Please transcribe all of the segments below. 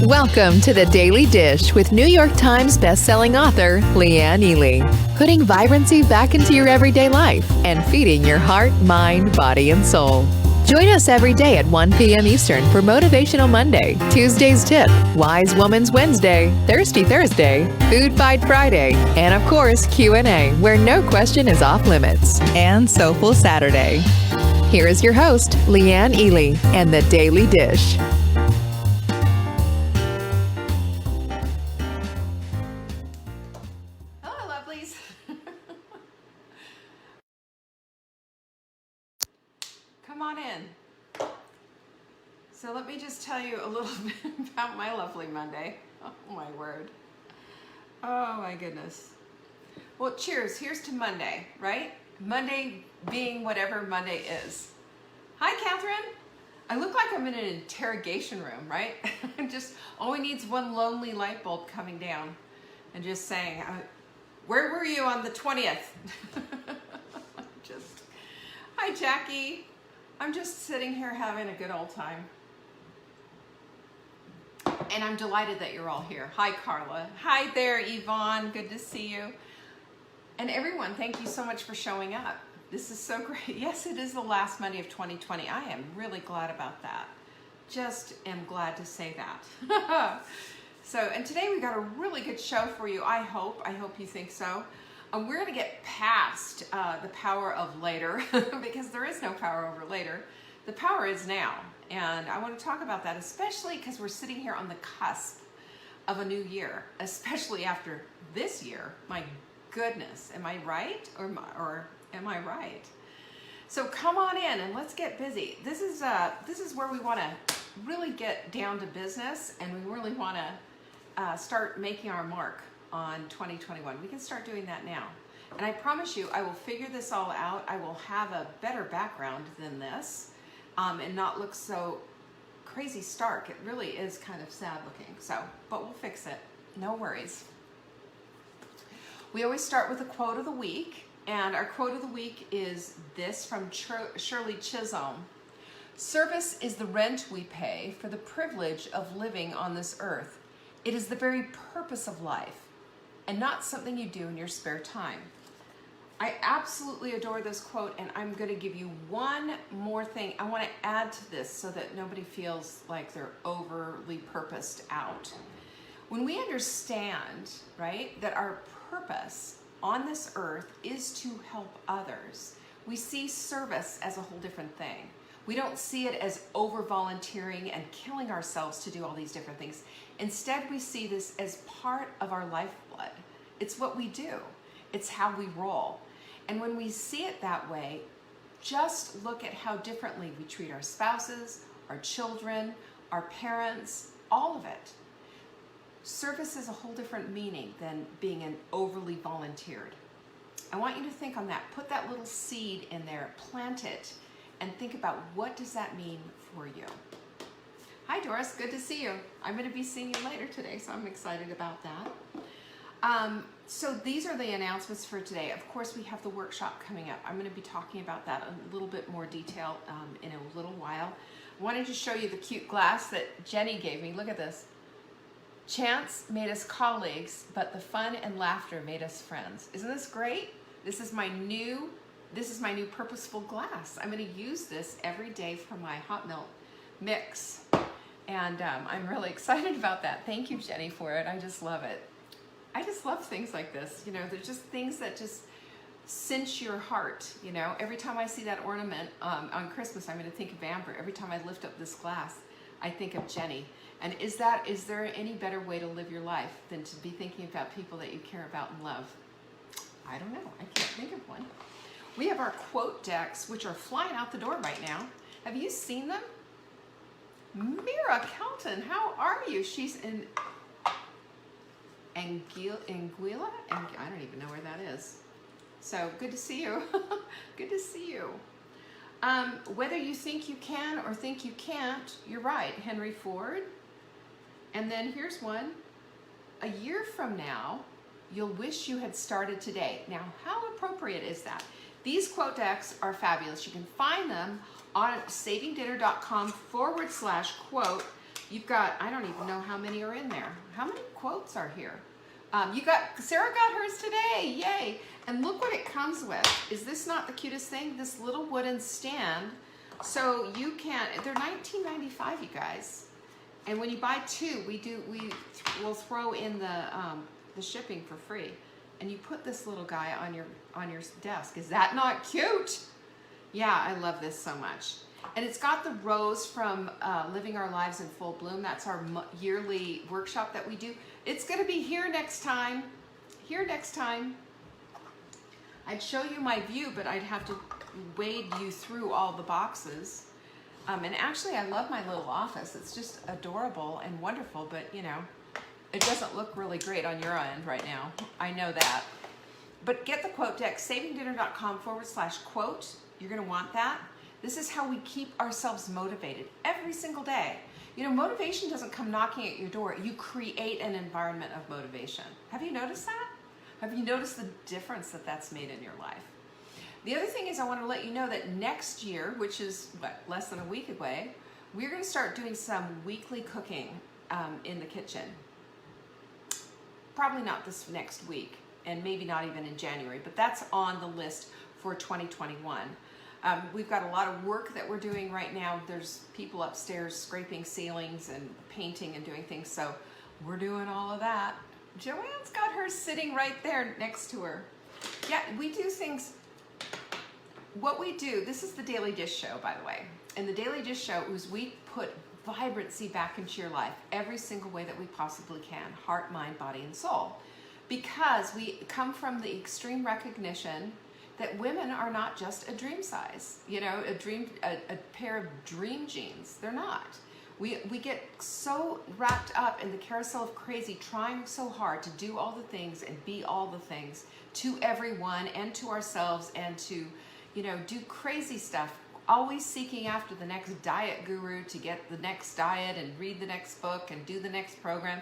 Welcome to the Daily Dish with New York Times bestselling author Leanne Ely. Putting vibrancy back into your everyday life and feeding your heart, mind, body, and soul. Join us every day at 1 p.m. Eastern for Motivational Monday, Tuesday's Tip, Wise Woman's Wednesday, Thirsty Thursday, Food Fight Friday, and of course Q&A, where no question is off limits, and Soulful Saturday. Here is your host, Leanne Ely, and the Daily Dish. Come on in. So let me just tell you a little bit about my lovely Monday. Oh my word. Oh my goodness. Well, cheers. Here's to Monday, right? Monday being whatever Monday is. Hi, Catherine. I look like I'm in an interrogation room, right? Just all we need is one lonely light bulb coming down and just saying, where were you on the 20th? Hi, Jackie. I'm just sitting here having a good old time. And I'm delighted that you're all here. Hi, Carla. Hi there, Yvonne. Good to see you. And everyone, thank you so much for showing up. This is so great. Yes, it is the last Monday of 2020. I am really glad about that. Just am glad to say that. And today we got a really good show for you. I hope you think so. We're going to get past the power of later because there is no power over later. The power is now. And I want to talk about that, especially because we're sitting here on the cusp of a new year, especially after this year. My goodness, am I right or am I right? So come on in and let's get busy. This is where we want to really get down to business, and we really want to start making our mark on 2021. We can start doing that now. And I promise you, I will figure this all out. I will have a better background than this and not look so crazy stark. It really is kind of sad looking. But we'll fix it. No worries. We always start with a quote of the week. And our quote of the week is this from Shirley Chisholm. Service is the rent we pay for the privilege of living on this earth. It is the very purpose of life, and not something you do in your spare time. I absolutely adore this quote, and I'm going to give you one more thing I want to add to this so that nobody feels like they're overly purposed out. When we understand, right, that our purpose on this earth is to help others, we see service as a whole different thing. We don't see it as over-volunteering and killing ourselves to do all these different things. Instead, we see this as part of our lifeblood. It's what we do. It's how we roll. And when we see it that way, just look at how differently we treat our spouses, our children, our parents, all of it. Service is a whole different meaning than being an overly volunteered. I want you to think on that. Put that little seed in there, plant it, and think about what does that mean for you. Hi, Doris. Good to see you. I'm going to be seeing you later today, so I'm excited about that. So these are the announcements for today. Of course, we have the workshop coming up. I'm going to be talking about that in a little bit more detail in a little while. I wanted to show you the cute glass that Jenny gave me. Look at this. Chance made us colleagues, but the fun and laughter made us friends. Isn't this great? This is my new purposeful glass. I'm going to use this every day for my hot milk mix. And I'm really excited about that. Thank you, Jenny, for it. I just love it. I just love things like this. You know, they're just things that just cinch your heart. You know, every time I see that ornament on Christmas, I'm going to think of Amber. Every time I lift up this glass, I think of Jenny. And is there any better way to live your life than to be thinking about people that you care about and love? I don't know. I can't think of one. We have our quote decks, which are flying out the door right now. Have you seen them? Mira Kelton, how are you? She's in Anguilla? I don't even know where that is. So good to see you. Good to see you. Whether you think you can or think you can't, you're right, Henry Ford. And then here's one. A year from now, you'll wish you had started today. Now, how appropriate is that? These quote decks are fabulous. You can find them on savingdinner.com/quote. You've got, I don't even know how many are in there. How many quotes are here? Sarah got hers today, yay. And look what it comes with. Is this not the cutest thing? This little wooden stand. So you can, they're $19.95, you guys. And when you buy two, we'll throw in the shipping for free. And you put this little guy on your desk. Is that not cute? Yeah, I love this so much. And it's got the rose from Living Our Lives in Full Bloom. That's our yearly workshop that we do. It's going to be here next time. Here next time. I'd show you my view, but I'd have to wade you through all the boxes. And actually, I love my little office. It's just adorable and wonderful, but you know, it doesn't look really great on your end right now. I know that. But get the quote deck, savingdinner.com/quote. You're going to want that. This is how we keep ourselves motivated every single day. You know, motivation doesn't come knocking at your door. You create an environment of motivation. Have you noticed that? Have you noticed the difference that that's made in your life? The other thing is I want to let you know that next year, which is less than a week away, we're going to start doing some weekly cooking in the kitchen. Probably not this next week, and maybe not even in January, but that's on the list for 2021. We've got a lot of work that we're doing right now. There's people upstairs scraping ceilings and painting and doing things, so we're doing all of that. Joanne's got hers sitting right there next to her. Yeah, we do things. What we do, this is the Daily Dish Show, by the way. And the Daily Dish Show is we put vibrancy back into your life every single way that we possibly can. Heart, mind, body, and soul. Because we come from the extreme recognition that women are not just a dream size, you know, a pair of dream jeans. They're not. We get so wrapped up in the carousel of crazy, trying so hard to do all the things and be all the things to everyone and to ourselves, and to, you know, do crazy stuff, always seeking after the next diet guru to get the next diet and read the next book and do the next program,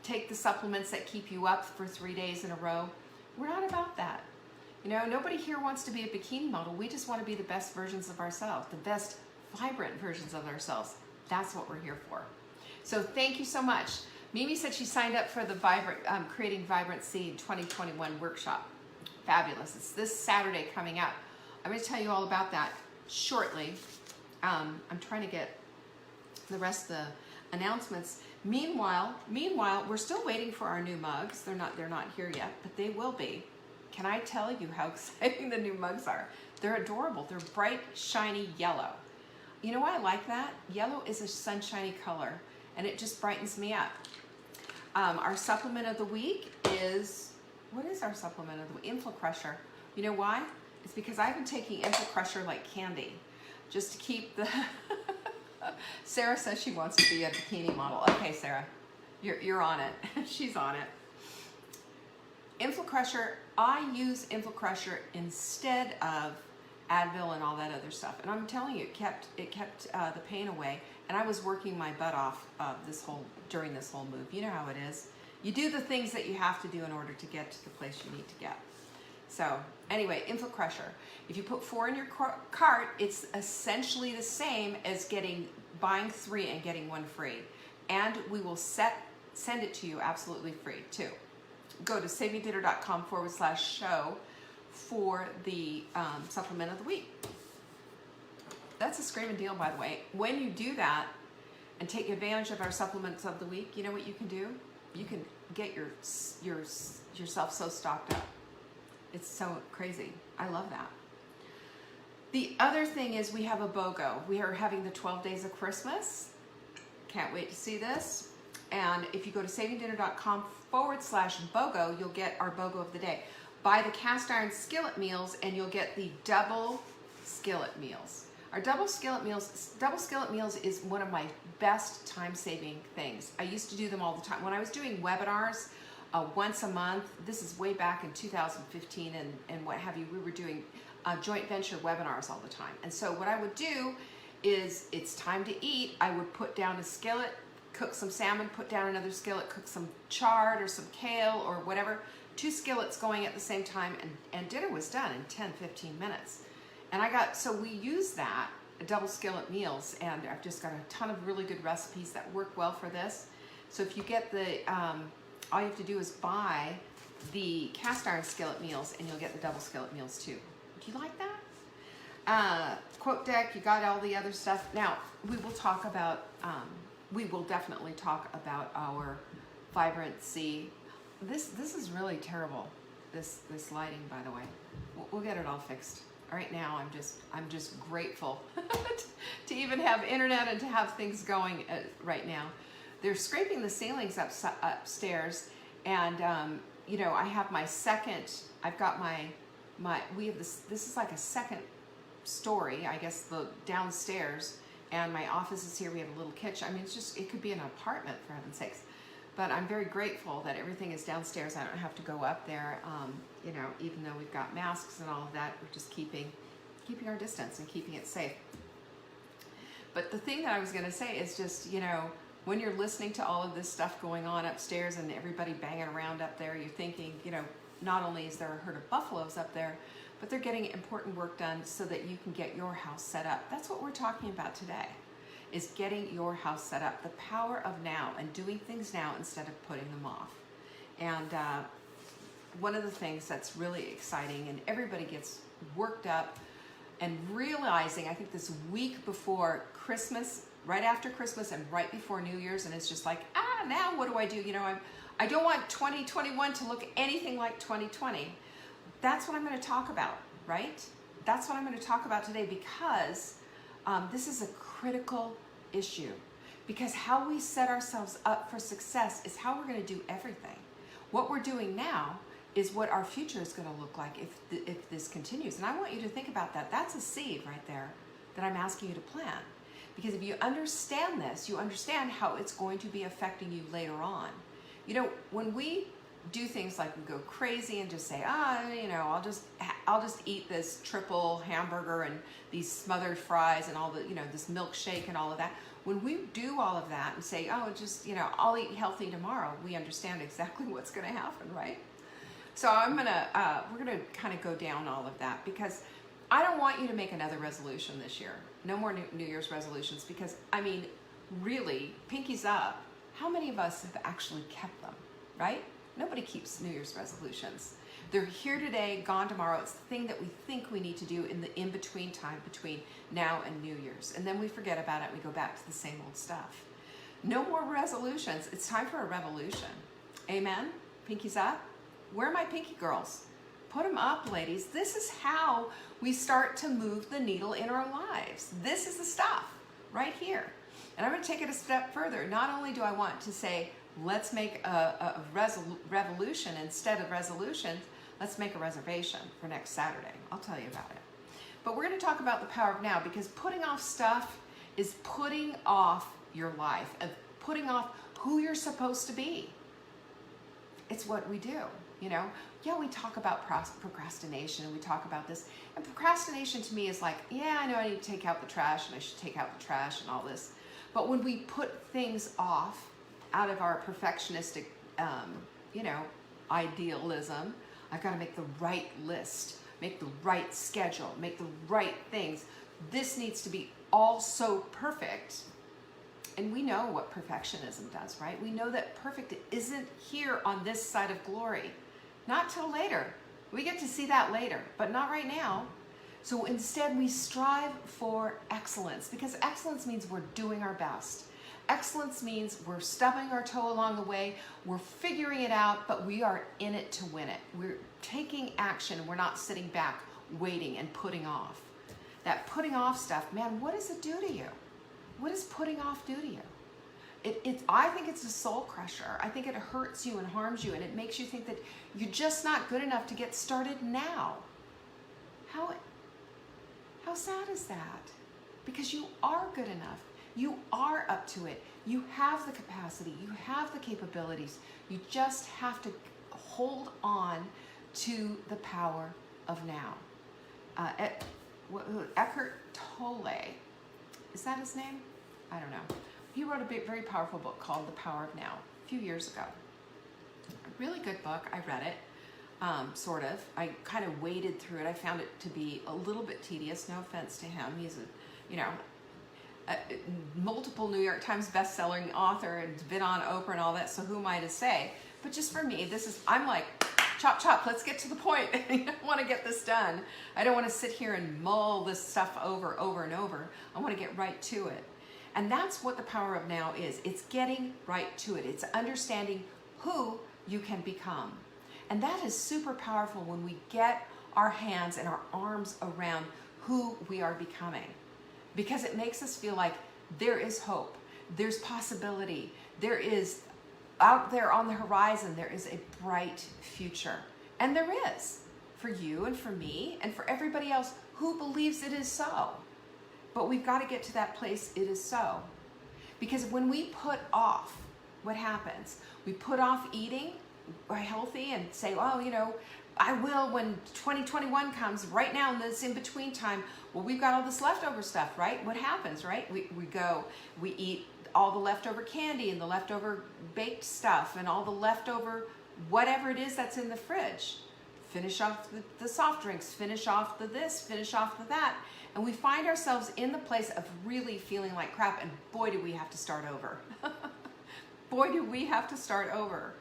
take the supplements that keep you up for 3 days in a row. We're not about that. You know, nobody here wants to be a bikini model. We just want to be the best versions of ourselves, the best vibrant versions of ourselves. That's what we're here for. So thank you so much. Mimi said she signed up for the Creating Vibrancy 2021 workshop. Fabulous. It's this Saturday coming up. I'm going to tell you all about that shortly. I'm trying to get the rest of the announcements. Meanwhile, we're still waiting for our new mugs. They're not here yet, but they will be. Can I tell you how exciting the new mugs are? They're adorable. They're bright, shiny yellow. You know why I like that? Yellow is a sunshiny color, and it just brightens me up. Our supplement of the week is, what is our supplement of the week? InflaCrusher. You know why? It's because I've been taking InflaCrusher like candy, just to keep the... Sarah says she wants to be a bikini model. Okay, Sarah, you're on it. She's on it. InflaCrusher, I use InflaCrusher instead of Advil and all that other stuff, and I'm telling you, it kept the pain away. And I was working my butt off during this whole move. You know how it is. You do the things that you have to do in order to get to the place you need to get. So anyway, InflaCrusher. If you put 4 in your cart, it's essentially the same as buying 3 and getting 1 free. And we will send it to you absolutely free too. Go to savingdinner.com/show for the supplement of the week. That's a screaming deal, by the way. When you do that and take advantage of our supplements of the week, you know what you can do? You can get yourself so stocked up. It's so crazy. I love that. The other thing is we have a BOGO. We are having the 12 Days of Christmas. Can't wait to see this. And if you go to savingdinner.com/BOGO, you'll get our BOGO of the day. Buy the cast iron skillet meals and you'll get the double skillet meals. Our double skillet meals is one of my best time-saving things. I used to do them all the time. When I was doing webinars once a month, this is way back in 2015 and what have you, we were doing joint venture webinars all the time. And so what I would do is, it's time to eat, I would put down a skillet, cook some salmon, put down another skillet, cook some chard or some kale or whatever, 2 skillets going at the same time, and dinner was done in 10-15 minutes. And so we use that double skillet meals, and I've just got a ton of really good recipes that work well for this. So if you get the, all you have to do is buy the cast iron skillet meals, and you'll get the double skillet meals too. Do you like that? Quote deck, you got all the other stuff. Now, we will talk about, we will definitely talk about our vibrancy. This is really terrible, this lighting, by the way. We'll get it all fixed. Right now, I'm just grateful to even have internet and to have things going right now. They're scraping the ceilings upstairs, and you know, I have my second. I've got we have this. This is like a second story, I guess, the downstairs, and my office is here. We have a little kitchen. I mean, it could be an apartment, for heaven's sakes. But I'm very grateful that everything is downstairs. I don't have to go up there, you know, even though we've got masks and all of that. We're just keeping our distance and keeping it safe. But the thing that I was going to say is just, you know, when you're listening to all of this stuff going on upstairs and everybody banging around up there, you're thinking, you know, not only is there a herd of buffaloes up there, but they're getting important work done so that you can get your house set up. That's what we're talking about today, is getting your house set up, the power of now and doing things now instead of putting them off. And one of the things that's really exciting, and everybody gets worked up and realizing, I think this week before Christmas, right after Christmas and right before New Year's, and it's just like, now what do I do? You know, I don't want 2021 to look anything like 2020. That's what I'm going to talk about, right? That's what I'm going to talk about today, because this is a critical issue, because how we set ourselves up for success is how we're going to do everything. What we're doing now is what our future is going to look like if this continues. And I want you to think about that. That's a seed right there that I'm asking you to plant. Because if you understand this, you understand how it's going to be affecting you later on. You know, when we do things like we go crazy and just say, you know, I'll just eat this triple hamburger and these smothered fries and all the, you know, this milkshake and all of that. When we do all of that and say, just, you know, I'll eat healthy tomorrow, we understand exactly what's going to happen, right? So we're gonna kind of go down all of that, because I don't want you to make another resolution this year. No more New Year's resolutions, because I mean, really, pinkies up. How many of us have actually kept them, right? Nobody keeps New Year's resolutions. They're here today, gone tomorrow. It's the thing that we think we need to do in the in-between time between now and New Year's. And then we forget about it and we go back to the same old stuff. No more resolutions. It's time for a revolution. Amen? Pinkies up? Where are my pinky girls? Put them up, ladies. This is how we start to move the needle in our lives. This is the stuff right here. And I'm going to take it a step further. Not only do I want to say, let's make a revolution instead of resolutions, let's make a reservation for next Saturday. I'll tell you about it. But we're going to talk about the power of now, because putting off stuff is putting off your life, of putting off who you're supposed to be. It's what we do, you know. Yeah, we talk about procrastination, and we talk about this. And procrastination to me is like, yeah, I know I need to take out the trash, and I should take out the trash and all this. But when we put things off out of our perfectionistic, you know, idealism, I've got to make the right list, make the right schedule, make the right things. This needs to be all so perfect. And we know what perfectionism does, right? We know that perfect isn't here on this side of glory. Not till later. We get to see that later, but not right now. So instead, we strive for excellence, because excellence means we're doing our best. Excellence means we're stubbing our toe along the way, we're figuring it out, but we are in it to win it. We're taking action, we're not sitting back, waiting and putting off. That putting off stuff, man, what does it do to you? What does putting off do to you? I think it's a soul crusher. I think it hurts you and harms you, and it makes you think that you're just not good enough to get started now. How sad is that? Because you are good enough. You are up to it. You have the capacity. You have the capabilities. You just have to hold on to the power of now. Eckhart Tolle, is that his name? I don't know. He wrote a very powerful book called The Power of Now a few years ago. A really good book. I read it, sort of. I kind of waded through it. I found it to be a little bit tedious. No offense to him. He's you know, multiple New York Times best-selling author and been on Oprah and all that, so who am I to say? But just for me, I'm like, chop, chop, let's get to the point. I want to get this done. I don't want to sit here and mull this stuff over and over. I want to get right to it. And that's what the power of now is. It's getting right to it. It's understanding who you can become. And that is super powerful when we get our hands and our arms around who we are becoming. Because it makes us feel like there is hope, there's possibility, there is out there on the horizon, there is a bright future. And there is, for you and for me and for everybody else who believes it is so. But we've got to get to that place, it is so. Because when we put off, what happens? We put off eating healthy and say, oh, you know, I will when 2021 comes. Right now in this in-between time, well, we've got all this leftover stuff, right? What happens, right? We eat all the leftover candy and the leftover baked stuff and all the leftover whatever it is that's in the fridge. Finish off the soft drinks, finish off the this, finish off the that. And we find ourselves in the place of really feeling like crap, and boy, do we have to start over. Boy, do we have to start over.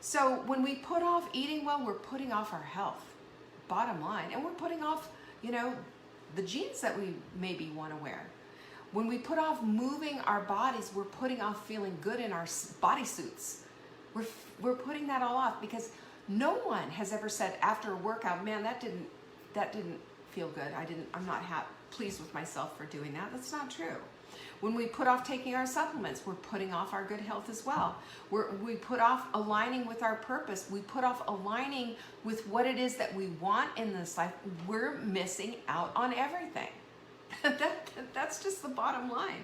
So when we put off eating well, we're putting off our health, bottom line. And we're putting off, you know, the jeans that we maybe want to wear. When we put off moving our bodies, we're putting off feeling good in our bodysuits. We're putting that all off because no one has ever said after a workout, man, that didn't feel good. I'm not pleased with myself for doing that. That's not true. When we put off taking our supplements, we're putting off our good health as well. We put off aligning with our purpose. We put off aligning with what it is that we want in this life. We're missing out on everything. That's just the bottom line.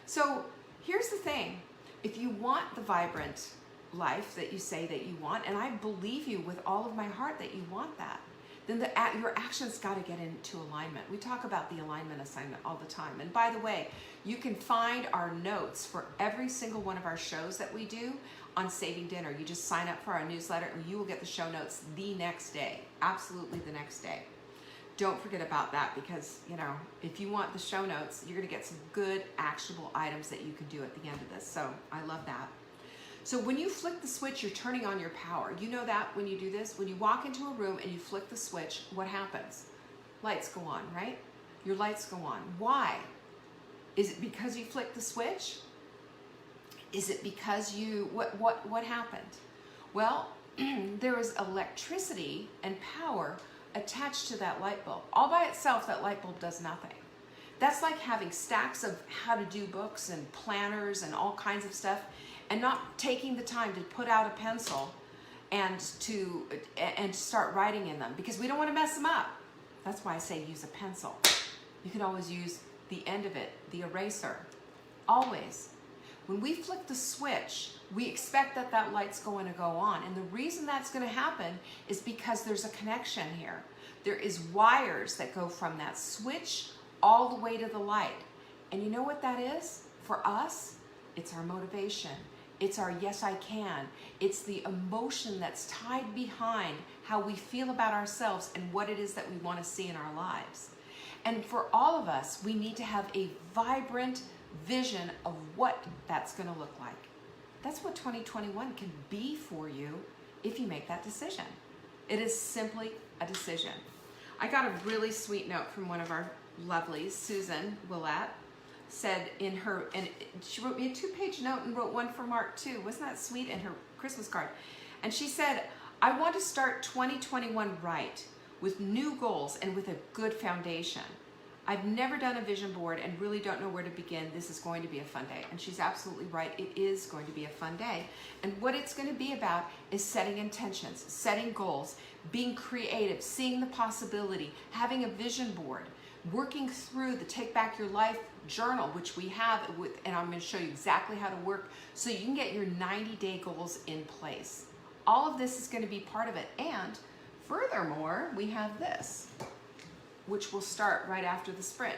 So here's the thing. If you want the vibrant life that you say that you want, and I believe you with all of my heart that you want that, then your actions got to get into alignment. We talk about the alignment assignment all the time. And by the way, you can find our notes for every single one of our shows that we do on Saving Dinner. You just sign up for our newsletter and you will get the show notes the next day. Absolutely the next day. Don't forget about that because, you know, if you want the show notes, you're going to get some good actionable items that you can do at the end of this. So I love that. So when you flick the switch, you're turning on your power. You know that when you do this? When you walk into a room and you flick the switch, what happens? Lights go on, right? Your lights go on. Why? Is it because you flicked the switch? Is it because what happened? Well, there is electricity and power attached to that light bulb. All by itself, that light bulb does nothing. That's like having stacks of how to do books and planners and all kinds of stuff and not taking the time to put out a pencil and to start writing in them because we don't want to mess them up. That's why I say use a pencil. You can always use the end of it, the eraser. Always. When we flick the switch, we expect that light's going to go on. And the reason that's going to happen is because there's a connection here. There is wires that go from that switch all the way to the light. And you know what that is? For us, it's our motivation. It's our yes, I can. It's the emotion that's tied behind how we feel about ourselves and what it is that we want to see in our lives. And for all of us, we need to have a vibrant vision of what that's going to look like. That's what 2021 can be for you if you make that decision. It is simply a decision. I got a really sweet note from one of our lovelies, Susan Willett, said in her, and she wrote me a 2-page note and wrote one for Mark too. Wasn't that sweet in her Christmas card? And she said, I want to start 2021 right with new goals and with a good foundation. I've never done a vision board and really don't know where to begin. This is going to be a fun day. And she's absolutely right. It is going to be a fun day. And what it's going to be about is setting intentions, setting goals, being creative, seeing the possibility, having a vision board, working through the Take Back Your Life journal, which we have, and I'm going to show you exactly how to work so you can get your 90-day goals in place. All of this is going to be part of it. And furthermore, we have this, which will start right after the sprint,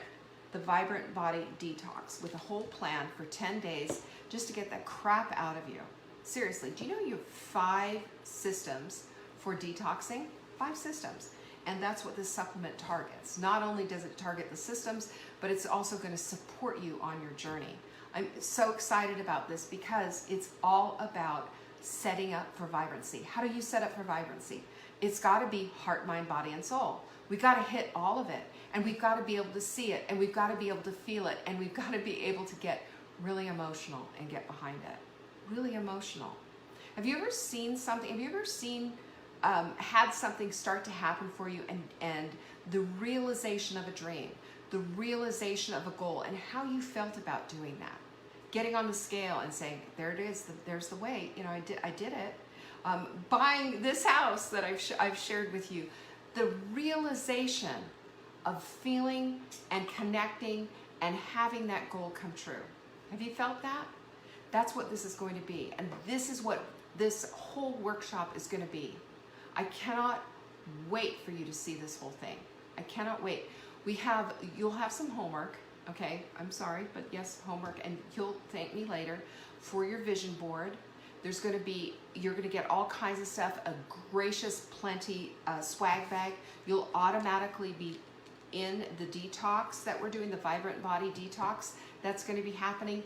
the Vibrant Body Detox, with a whole plan for 10 days just to get that crap out of you. Seriously, do you know you have 5 systems for detoxing? 5 systems. And that's what this supplement targets. Not only does it target the systems, but it's also going to support you on your journey. I'm so excited about this because it's all about setting up for vibrancy. How do you set up for vibrancy? It's got to be heart, mind, body, and soul. We've got to hit all of it, and we've got to be able to see it, and we've got to be able to feel it, and we've got to be able to get really emotional and get behind it. Really emotional. Have you ever seen something? Have you ever seen had something start to happen for you, and the realization of a dream, the realization of a goal, and how you felt about doing that? Getting on the scale and saying, there it is, there's the way, you know, I did it. Buying this house that I've shared with you, the realization of feeling and connecting and having that goal come true. Have you felt that? That's what this is going to be, and this is what this whole workshop is going to be. I cannot wait for you to see this whole thing. I cannot wait. You'll have some homework, okay? I'm sorry, but yes, homework, and you'll thank me later for your vision board. You're going to get all kinds of stuff, a gracious plenty swag bag. You'll automatically be in the detox that we're doing, the Vibrant Body Detox that's going to be happening.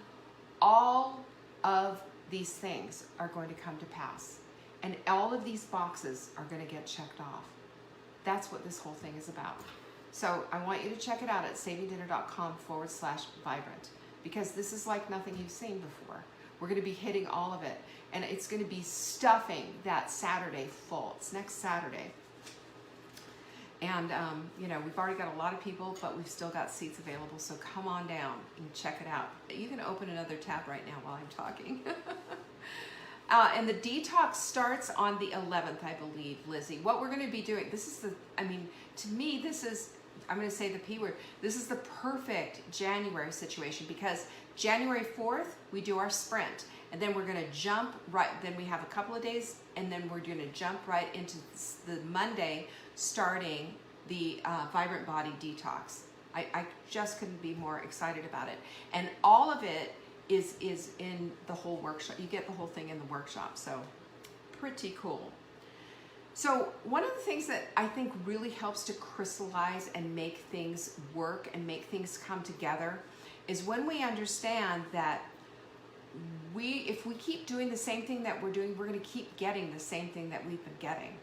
All of these things are going to come to pass. And all of these boxes are going to get checked off. That's what this whole thing is about. So I want you to check it out at savingdinner.com/vibrant, because this is like nothing you've seen before. We're going to be hitting all of it. And it's going to be stuffing that Saturday full. It's next Saturday. And, you know, we've already got a lot of people, but we've still got seats available. So come on down and check it out. You can open another tab right now while I'm talking. And the detox starts on the 11th, I believe, Lizzie. What we're going to be doing, to me, this is, I'm going to say the P word, this is the perfect January situation, because January 4th, we do our sprint. And then we're going to jump right, then we have a couple of days, and then we're going to jump right into the Monday, starting the Vibrant Body Detox. I just couldn't be more excited about it. And all of it is in the whole workshop. You get the whole thing in the workshop, so pretty cool. So one of the things that I think really helps to crystallize and make things work and make things come together is when we understand that if we keep doing the same thing that we're doing, we're going to keep getting the same thing that we've been getting.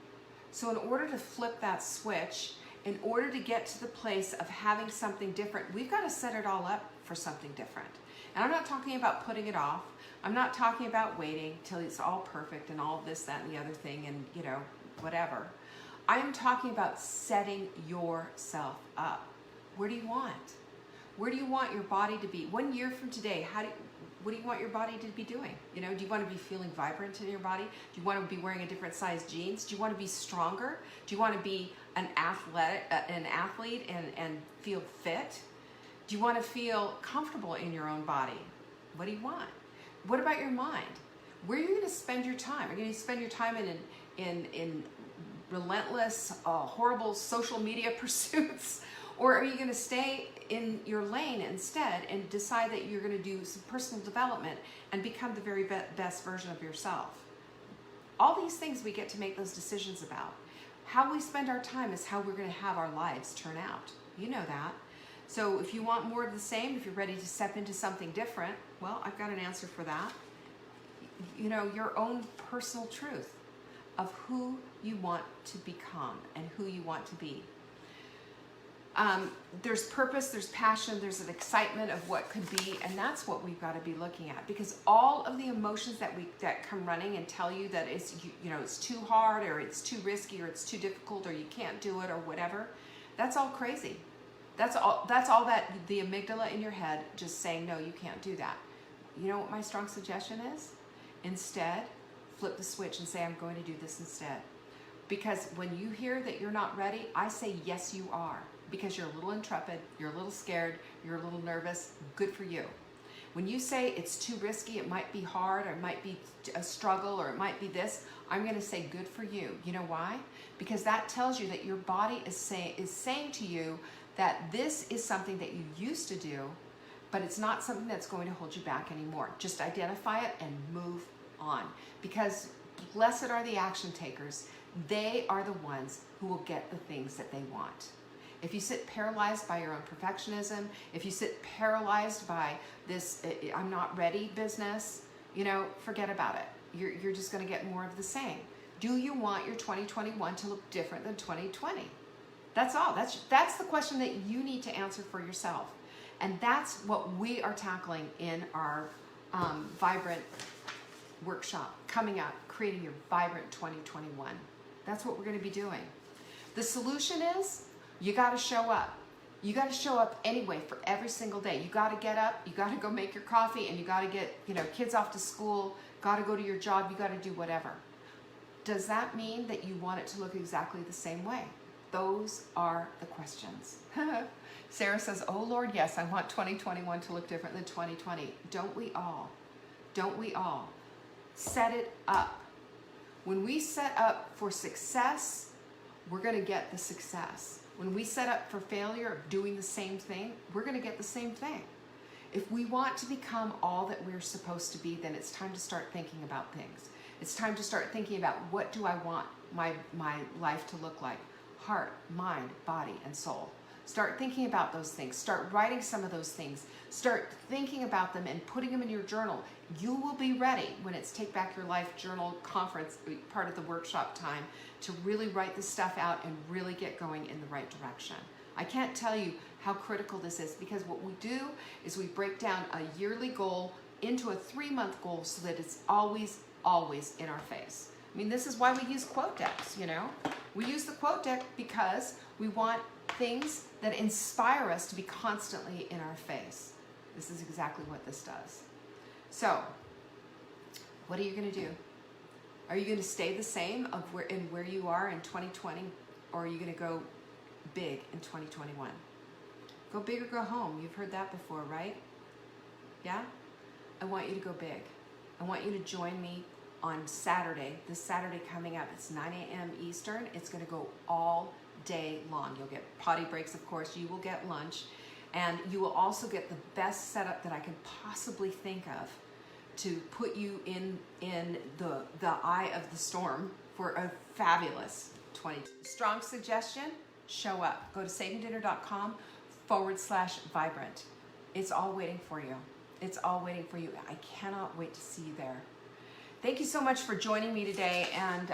So in order to flip that switch, in order to get to the place of having something different, we've got to set it all up for something different. And I'm not talking about putting it off. I'm not talking about waiting till it's all perfect and all this, that, and the other thing, and, you know, whatever. I'm talking about setting yourself up. Where do you want? Where do you want your body to be? 1 year from today, what do you want your body to be doing? You know, do you want to be feeling vibrant in your body? Do you want to be wearing a different size jeans? Do you want to be stronger? Do you want to be an athlete and feel fit? Do you want to feel comfortable in your own body? What do you want? What about your mind? Where are you going to spend your time? Are you going to spend your time in relentless, horrible social media pursuits? Or are you going to stay in your lane instead and decide that you're going to do some personal development and become the very best version of yourself? All these things we get to make those decisions about. How we spend our time is how we're going to have our lives turn out. You know that. So if you want more of the same, if you're ready to step into something different, well, I've got an answer for that. You know, your own personal truth of who you want to become and who you want to be. There's purpose, there's passion, there's an excitement of what could be, and that's what we've got to be looking at, because all of the emotions that come running and tell you that it's, you know, it's too hard, or it's too risky, or it's too difficult, or you can't do it, or whatever, that's all crazy. That's all that the amygdala in your head just saying, no, you can't do that. You know what my strong suggestion is? Instead, flip the switch and say, I'm going to do this instead. Because when you hear that you're not ready, I say, yes, you are. Because you're a little intrepid, you're a little scared, you're a little nervous. Good for you. When you say it's too risky, it might be hard, or it might be a struggle, or it might be this, I'm going to say good for you. You know why? Because that tells you that your body is saying to you that this is something that you used to do, but it's not something that's going to hold you back anymore. Just identify it and move on. Because Blessed are the action takers. They are the ones who will get the things that they want. If you sit paralyzed by your own perfectionism, if you sit paralyzed by this I'm not ready business, forget about it. You're just going to get more of the same. Do you want your 2021 to look different than 2020? That's all. That's the question that you need to answer for yourself. And that's what we are tackling in our Vibrant workshop coming up, creating your Vibrant 2021. That's what we're going to be doing. The solution is you got to show up. You got to show up anyway for every single day. You got to get up, you got to go make your coffee, and you got to get, kids off to school, got to go to your job, you got to do whatever. Does that mean that you want it to look exactly the same way? Those are the questions. Sarah says, oh Lord, yes, I want 2021 to look different than 2020. Don't we all? Don't we all? Set it up. When we set up for success, we're going to get the success. When we set up for failure of doing the same thing, we're going to get the same thing. If we want to become all that we're supposed to be, then it's time to start thinking about things. It's time to start thinking about, what do I want my life to look like? Heart, mind, body, and soul. Start thinking about those things. Start writing some of those things. Start thinking about them and putting them in your journal. You will be ready when it's Take Back Your Life Journal Conference, part of the workshop time, to really write this stuff out and really get going in the right direction. I can't tell you how critical this is, because what we do is we break down a yearly goal into a 3-month goal so that it's always in our face. I mean, this is why we use quote decks, We use the quote deck because we want things that inspire us to be constantly in our face. This is exactly what this does. So, what are you going to do? Are you going to stay the same of where you are in 2020, or are you going to go big in 2021? Go big or go home. You've heard that before, right? Yeah? I want you to go big. I want you to join me on Saturday, this Saturday coming up. It's 9 a.m. Eastern. It's going to go all day long. You'll get potty breaks, of course. You will get lunch. And you will also get the best setup that I can possibly think of to put you in the eye of the storm for a fabulous 20. Strong suggestion, show up. Go to savingdinner.com/vibrant. It's all waiting for you. It's all waiting for you. I cannot wait to see you there. Thank you so much for joining me today, and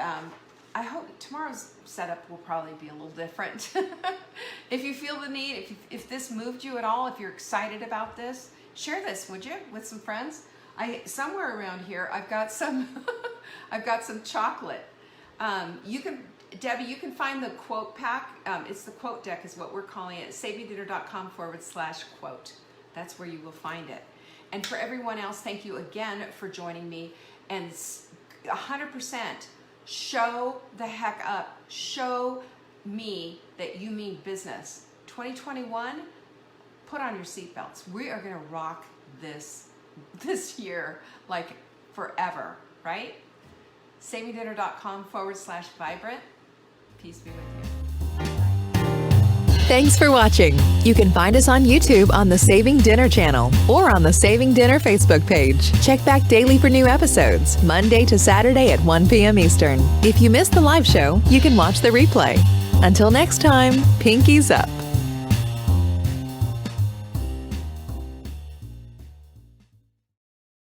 I hope tomorrow's setup will probably be a little different. If you feel the need, if this moved you at all, if you're excited about this, share this, would you, with some friends? Somewhere around here, I've got some, I've got some chocolate. Debbie, you can find the quote pack. It's the quote deck is what we're calling it. savingdinner.com/quote. That's where you will find it. And for everyone else, thank you again for joining me. And 100% show the heck up. Show me that you mean business. 2021, put on your seatbelts. We are going to rock this year like forever, right? savingdinner.com/vibrant. Peace be with you. Thanks for watching. You can find us on YouTube on the Saving Dinner channel or on the Saving Dinner Facebook page. Check back daily for new episodes, Monday to Saturday at 1 p.m. Eastern. If you missed the live show, you can watch the replay. Until next time, pinkies up.